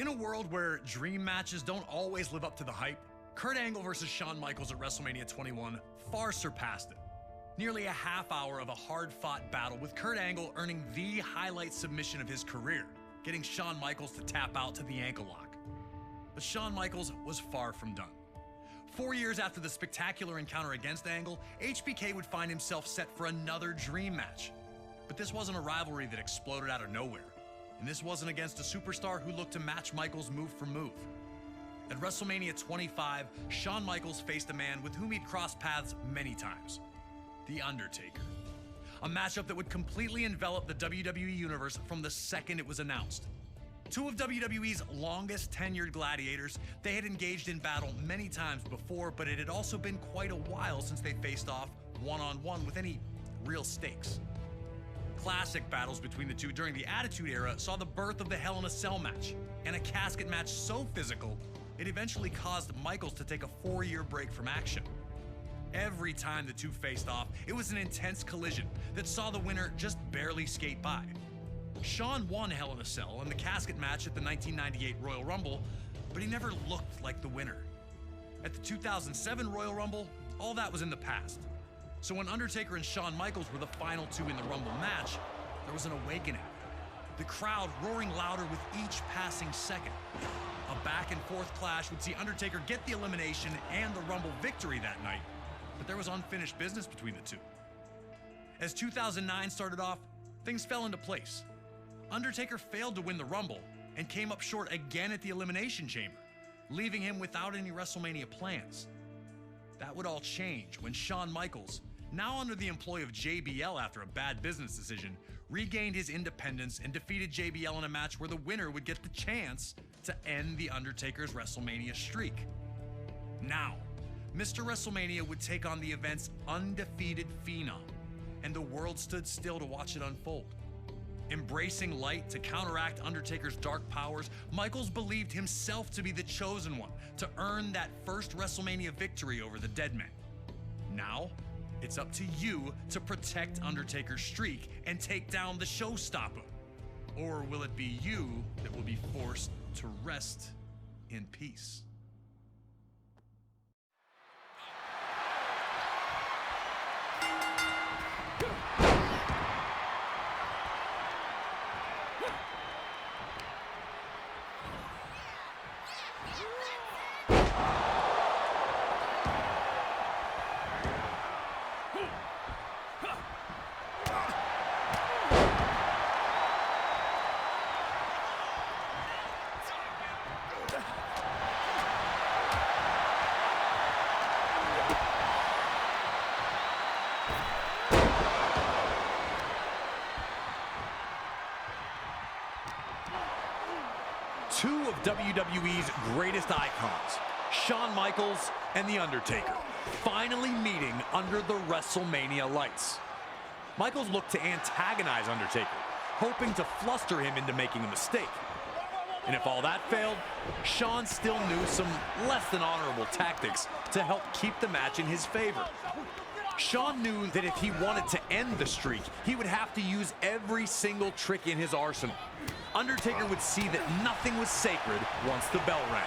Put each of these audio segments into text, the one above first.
In a world where dream matches don't always live up to the hype, Kurt Angle versus Shawn Michaels at WrestleMania 21 far surpassed it. Nearly a half hour of a hard-fought battle with Kurt Angle earning the highlight submission of his career, getting Shawn Michaels to tap out to the ankle lock. But Shawn Michaels was far from done. 4 years after the spectacular encounter against Angle, HBK would find himself set for another dream match. But this wasn't a rivalry that exploded out of nowhere. And this wasn't against a superstar who looked to match Michaels move for move. At WrestleMania 25, Shawn Michaels faced a man with whom he'd crossed paths many times, The Undertaker. A matchup that would completely envelop the WWE Universe from the second it was announced. Two of WWE's longest tenured gladiators, they had engaged in battle many times before, but it had also been quite a while since they faced off one-on-one with any real stakes. Classic battles between the two during the Attitude Era saw the birth of the Hell in a Cell match, and a casket match so physical, it eventually caused Michaels to take a 4-year break from action. Every time the two faced off, it was an intense collision that saw the winner just barely skate by. Shawn won Hell in a Cell in the casket match at the 1998 Royal Rumble, but he never looked like the winner. At the 2007 Royal Rumble, all that was in the past. So when Undertaker and Shawn Michaels were the final two in the Rumble match, there was an awakening. The crowd roaring louder with each passing second. A back-and-forth clash would see Undertaker get the elimination and the Rumble victory that night, but there was unfinished business between the two. As 2009 started off, things fell into place. Undertaker failed to win the Rumble and came up short again at the Elimination Chamber, leaving him without any WrestleMania plans. That would all change when Shawn Michaels, now under the employ of JBL after a bad business decision, regained his independence and defeated JBL in a match where the winner would get the chance to end The Undertaker's WrestleMania streak. Now, Mr. WrestleMania would take on the event's undefeated phenom, and the world stood still to watch it unfold. Embracing light to counteract Undertaker's dark powers, Michaels believed himself to be the chosen one to earn that first WrestleMania victory over the Dead Man. Now, it's up to you to protect Undertaker's streak and take down the showstopper. Or will it be you that will be forced to rest in peace? Two of WWE's greatest icons, Shawn Michaels and The Undertaker, finally meeting under the WrestleMania lights. Michaels looked to antagonize Undertaker, hoping to fluster him into making a mistake. And if all that failed, Shawn still knew some less than honorable tactics to help keep the match in his favor. Shawn knew that if he wanted to end the streak, he would have to use every single trick in his arsenal. Undertaker would see that nothing was sacred once the bell rang.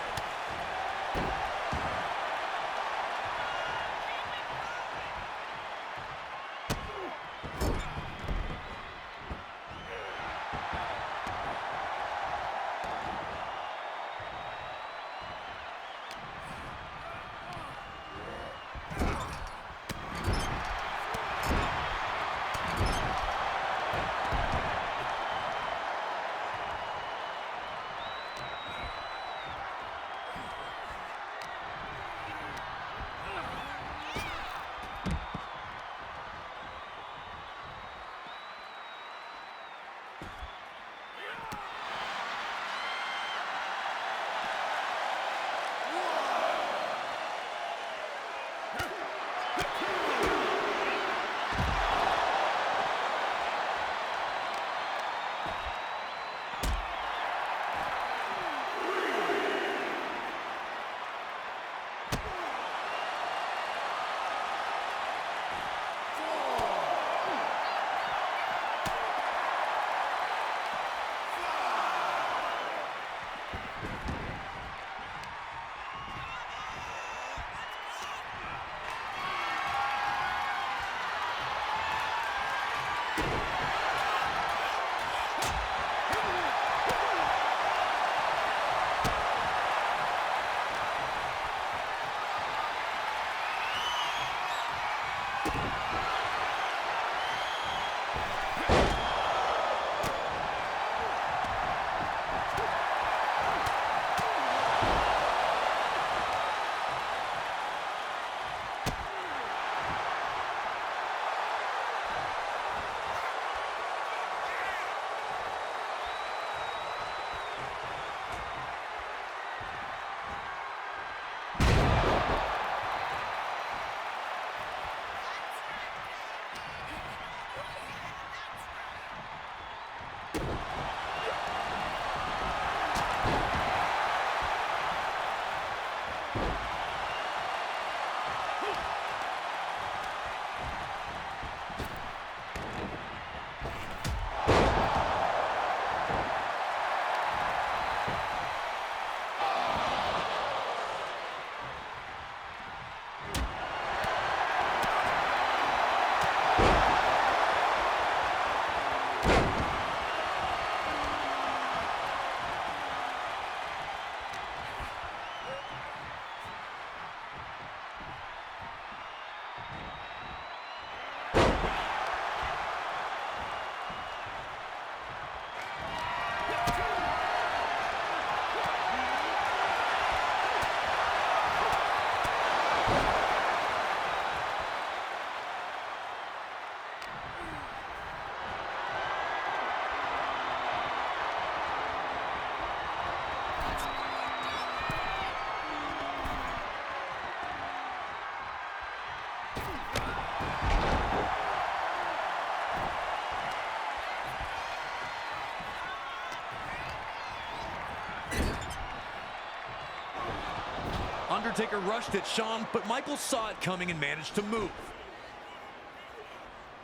Undertaker rushed at Shawn, but Micheals saw it coming and managed to move.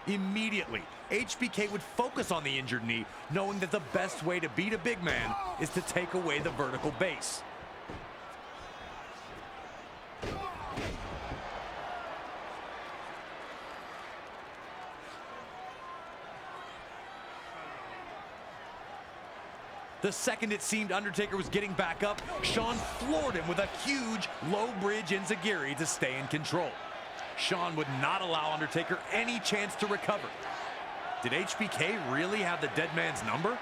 Immediately, HBK would focus on the injured knee, knowing that the best way to beat a big man is to take away the vertical base. The second it seemed Undertaker was getting back up, Shawn floored him with a huge low bridge enziguri to stay in control. Shawn would not allow Undertaker any chance to recover. Did HBK really have the dead man's number?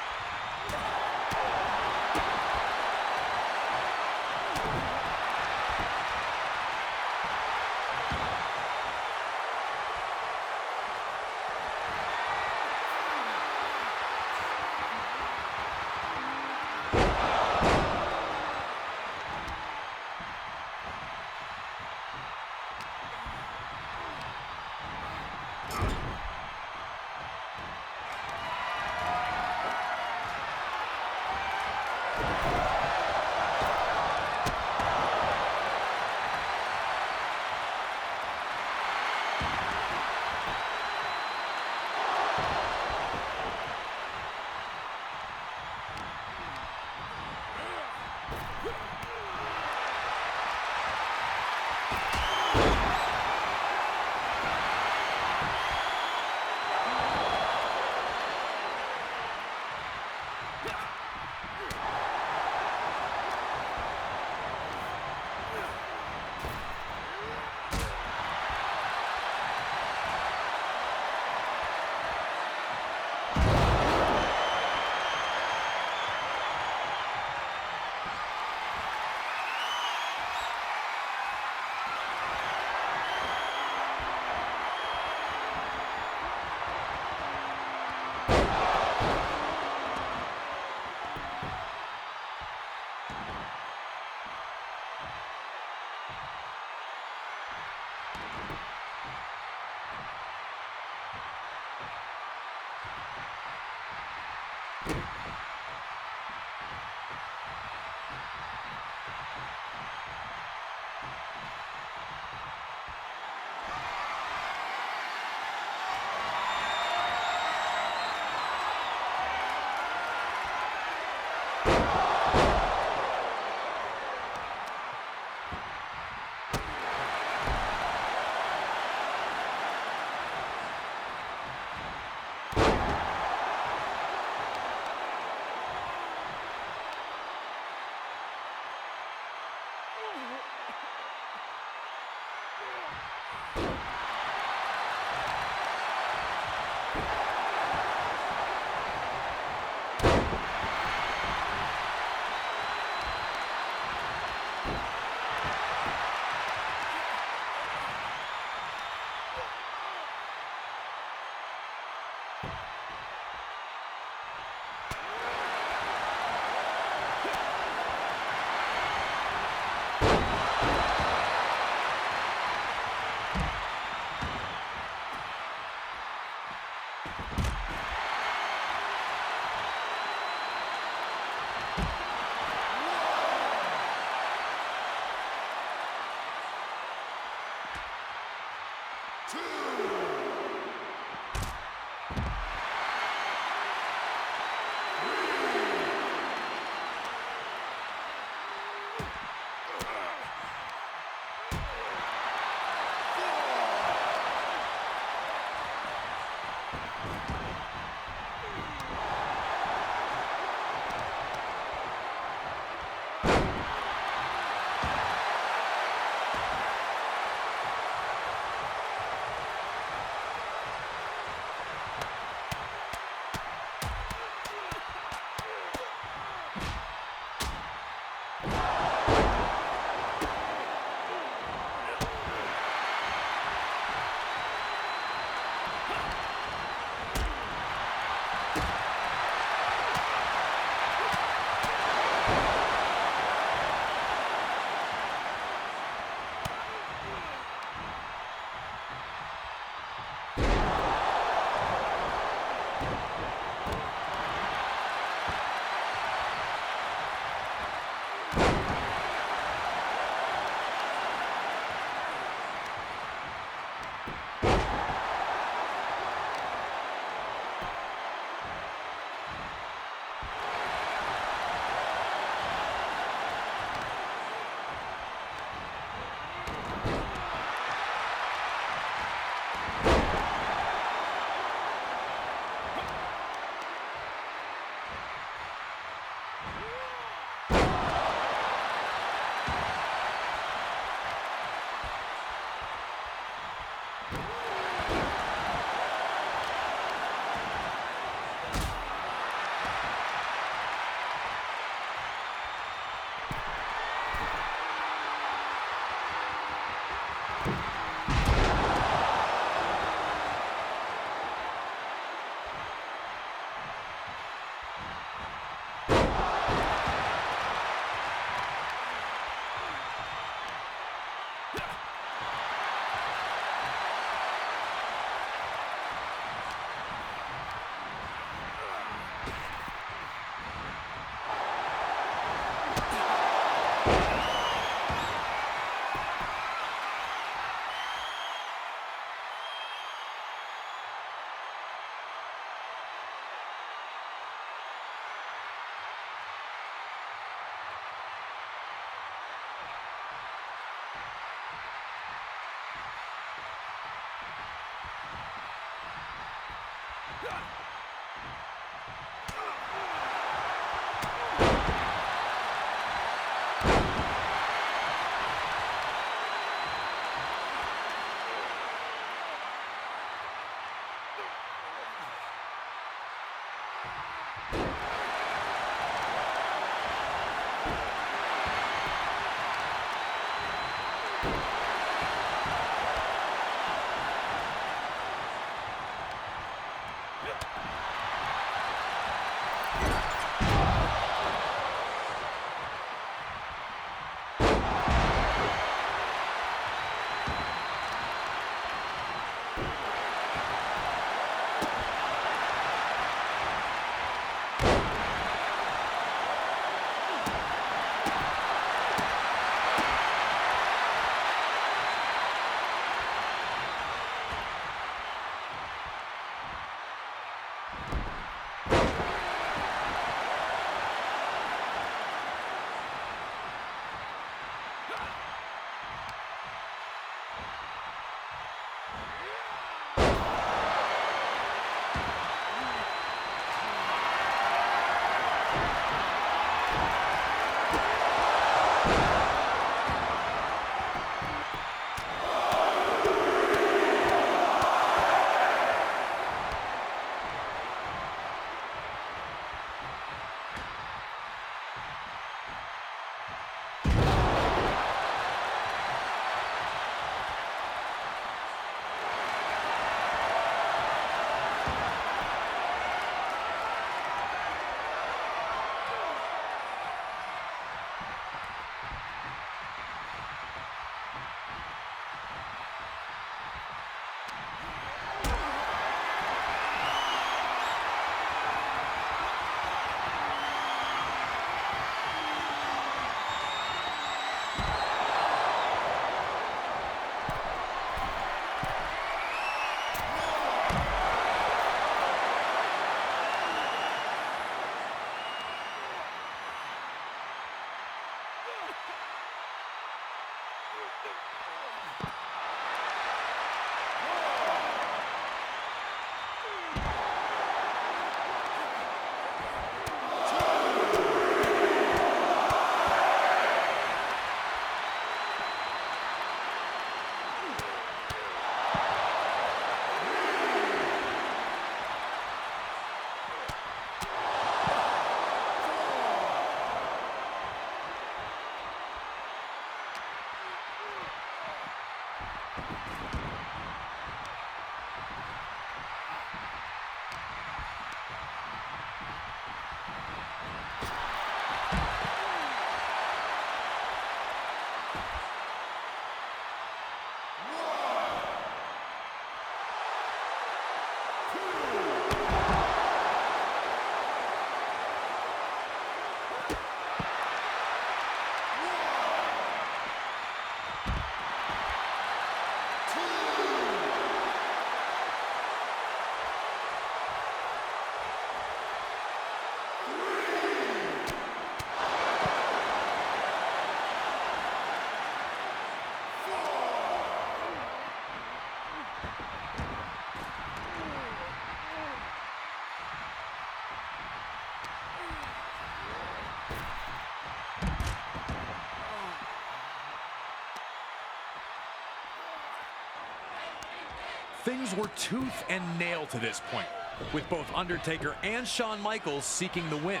Things were tooth and nail to this point, with both Undertaker and Shawn Michaels seeking the win.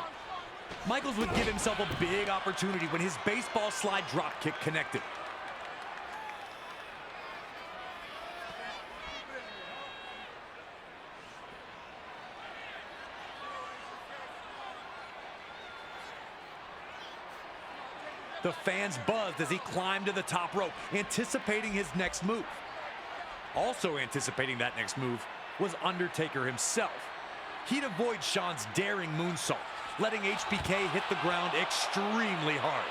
Michaels would give himself a big opportunity when his baseball slide dropkick connected. The fans buzzed as he climbed to the top rope, anticipating his next move. Also anticipating that next move was Undertaker himself. He'd avoid Shawn's daring moonsault, letting HBK hit the ground extremely hard.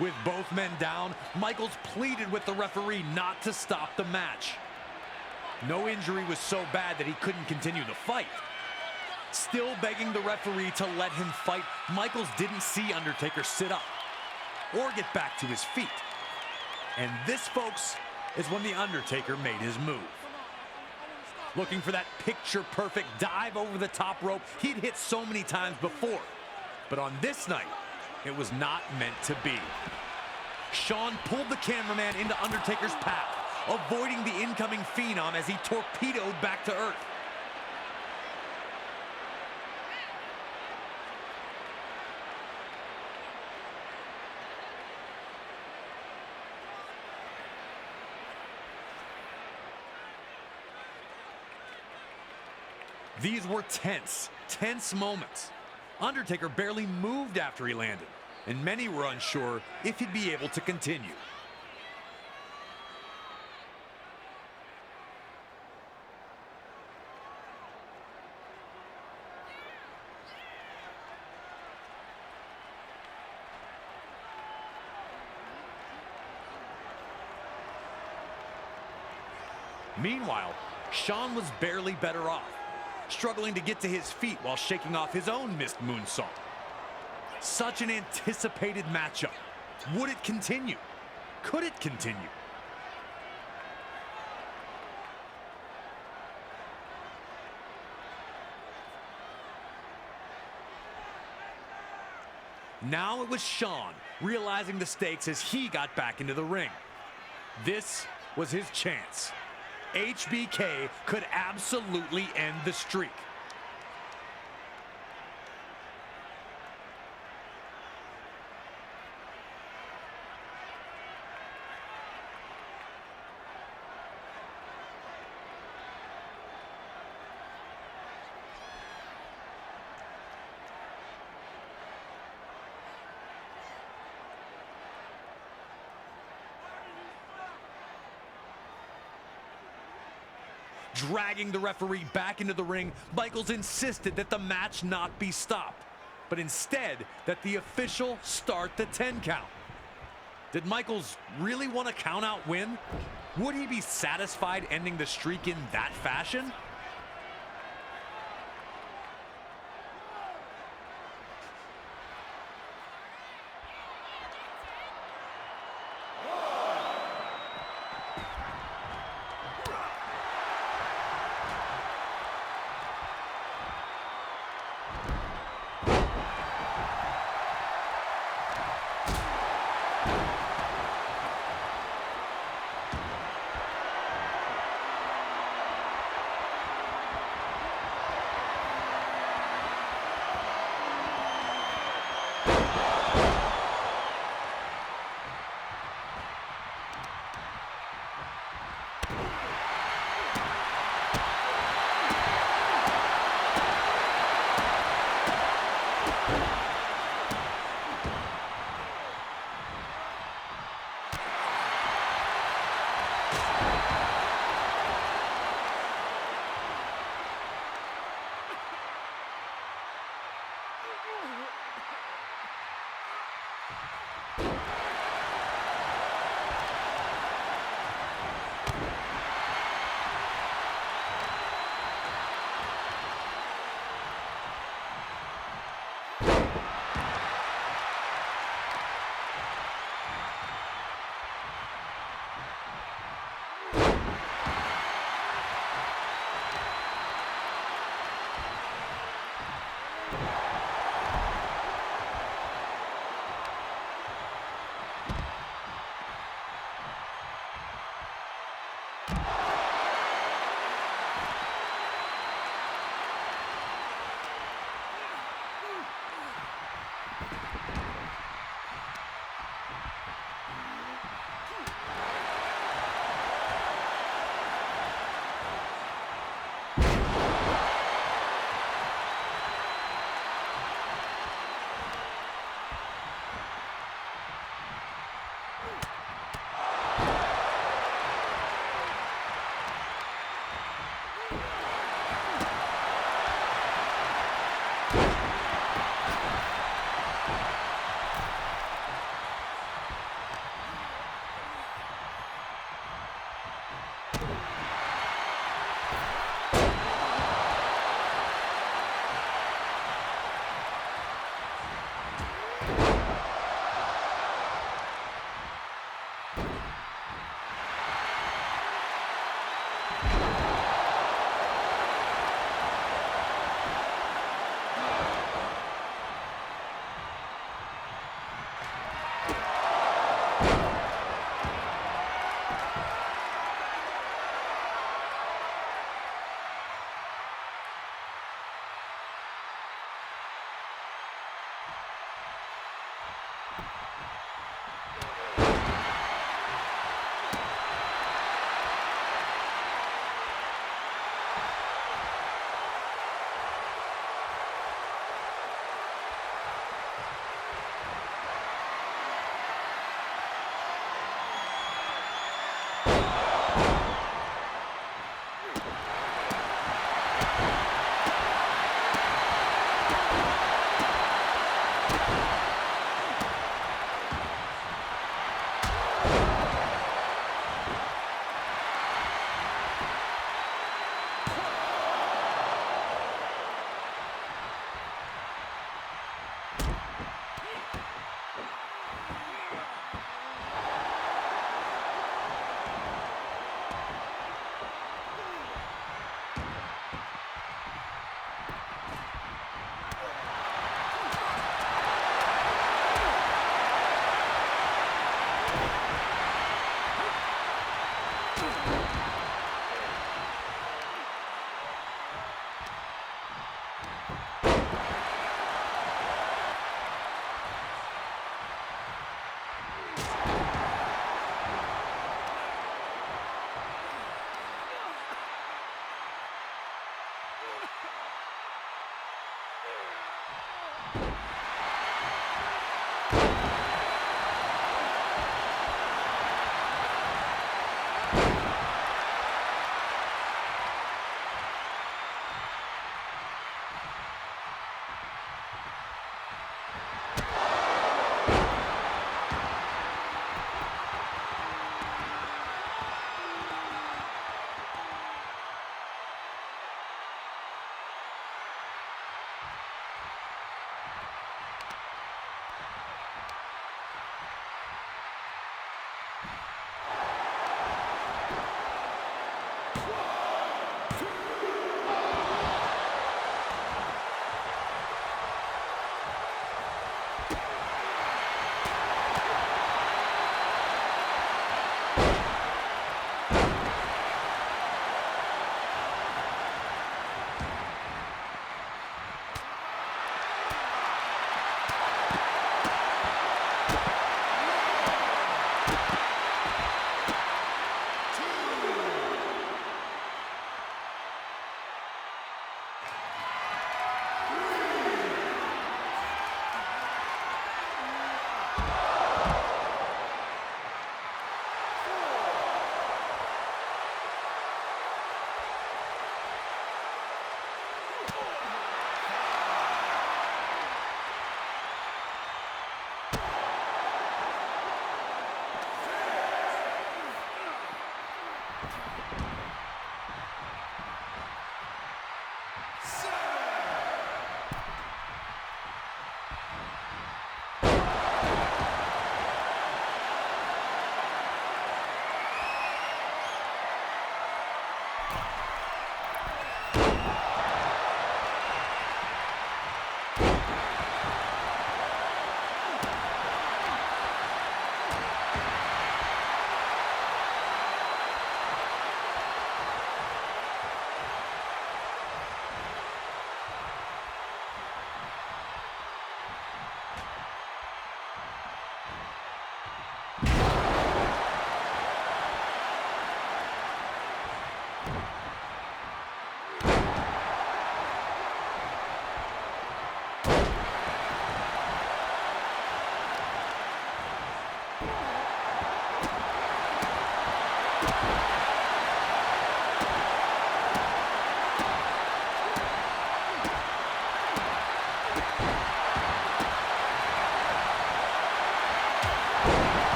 With both men down, Micheals pleaded with the referee not to stop the match. No injury was so bad that he couldn't continue the fight. Still begging the referee to let him fight, Micheals didn't see Undertaker sit up or get back to his feet. And this, folks, is when The Undertaker made his move. Looking for that picture-perfect dive over the top rope he'd hit so many times before. But on this night, it was not meant to be. Shawn pulled the cameraman into Undertaker's path, avoiding the incoming Phenom as he torpedoed back to earth. These were tense moments. Undertaker barely moved after he landed, and many were unsure if he'd be able to continue. Meanwhile, Shawn was barely better off, struggling to get to his feet while shaking off his own missed moonsault. Such an anticipated matchup. Would it continue? Could it continue? Now it was Shawn realizing the stakes as he got back into the ring. This was his chance. HBK could absolutely end the streak. Dragging the referee back into the ring, Micheals insisted that the match not be stopped, but instead that the official start the 10 count. Did Micheals really want a count-out win? Would he be satisfied ending the streak in that fashion?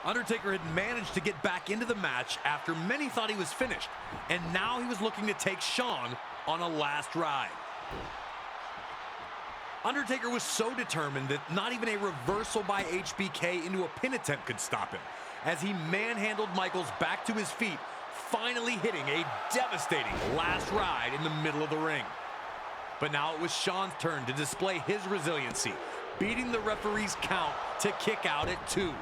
Undertaker had managed to get back into the match after many thought he was finished, and now he was looking to take Shawn on a last ride. Undertaker was so determined that not even a reversal by HBK into a pin attempt could stop him, as he manhandled Micheals back to his feet, finally hitting a devastating last ride in the middle of the ring. But now it was Shawn's turn to display his resiliency, beating the referee's count to kick out at 2.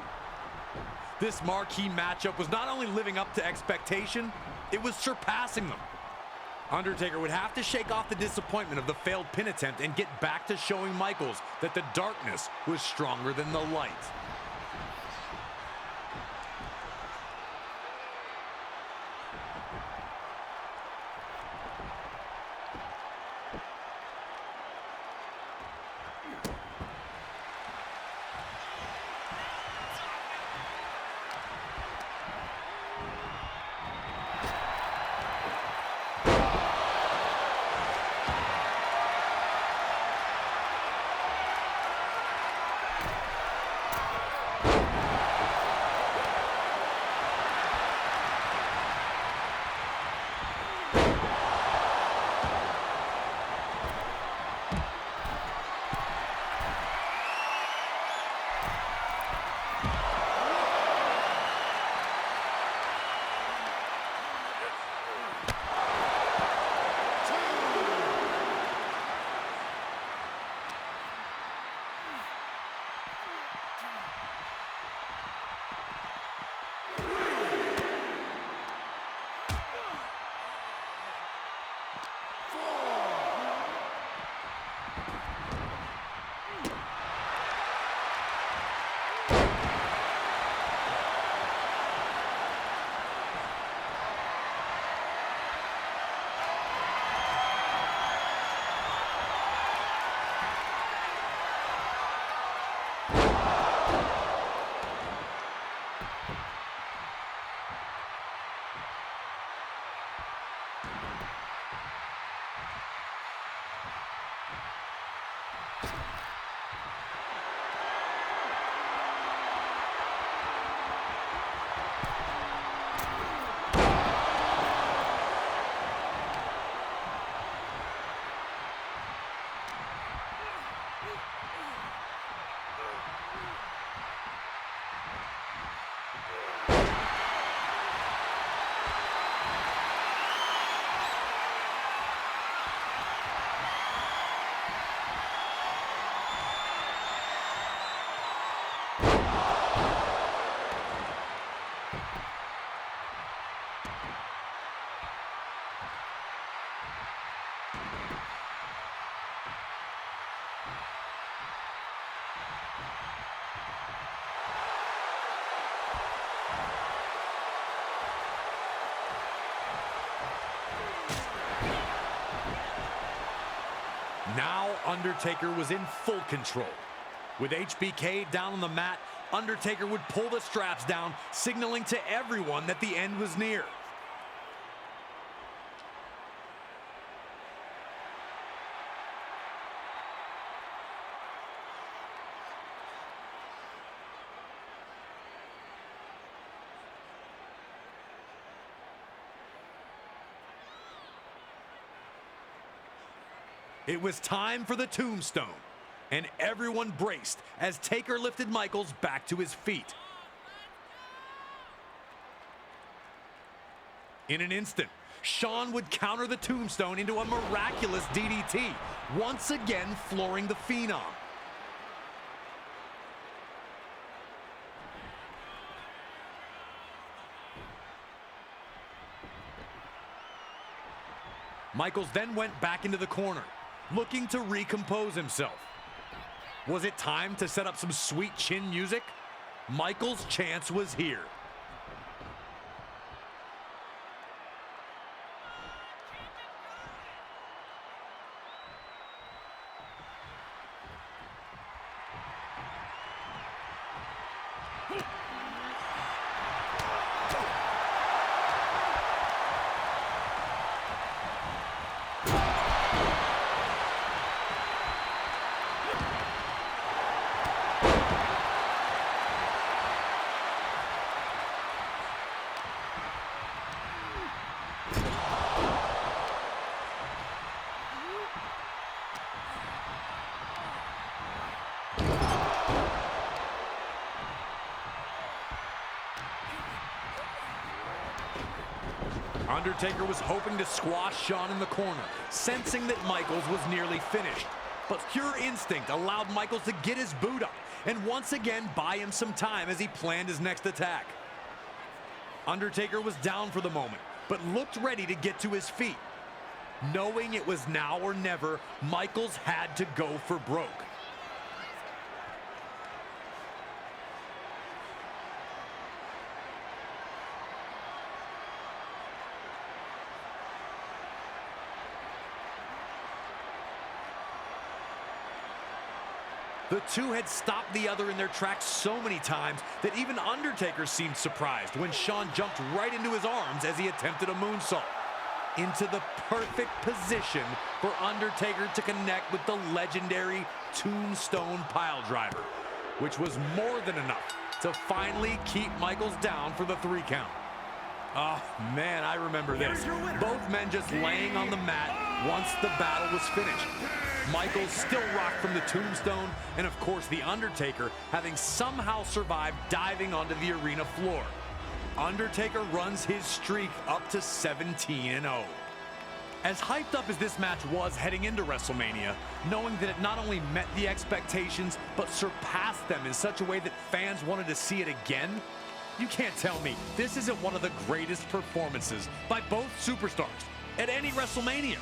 This marquee matchup was not only living up to expectation, it was surpassing them. Undertaker would have to shake off the disappointment of the failed pin attempt and get back to showing Micheals that the darkness was stronger than the light. Now Undertaker was in full control. With HBK down on the mat, Undertaker would pull the straps down, signaling to everyone that the end was near. It was time for the tombstone, and everyone braced as Taker lifted Micheals back to his feet. In an instant, Shawn would counter the tombstone into a miraculous DDT, once again flooring the Phenom. Micheals then went back into the corner, looking to recompose himself. Was it time to set up some sweet chin music? Michaels' chance was here. Undertaker was hoping to squash Shawn in the corner, sensing that Michaels was nearly finished. But pure instinct allowed Michaels to get his boot up and once again buy him some time as he planned his next attack. Undertaker was down for the moment, but looked ready to get to his feet. Knowing it was now or never, Michaels had to go for broke. The two had stopped the other in their tracks so many times that even Undertaker seemed surprised when Shawn jumped right into his arms as he attempted a moonsault. Into the perfect position for Undertaker to connect with the legendary Tombstone Piledriver, which was more than enough to finally keep Michaels down for the 3 count. Oh man, I remember this. Both men just laying on the mat once the battle was finished. Michaels still rocked from the tombstone, and of course the Undertaker having somehow survived diving onto the arena floor. Undertaker runs his streak up to 17-0. As hyped up as this match was heading into WrestleMania, knowing that it not only met the expectations, but surpassed them in such a way that fans wanted to see it again, you can't tell me this isn't one of the greatest performances by both superstars at any WrestleMania.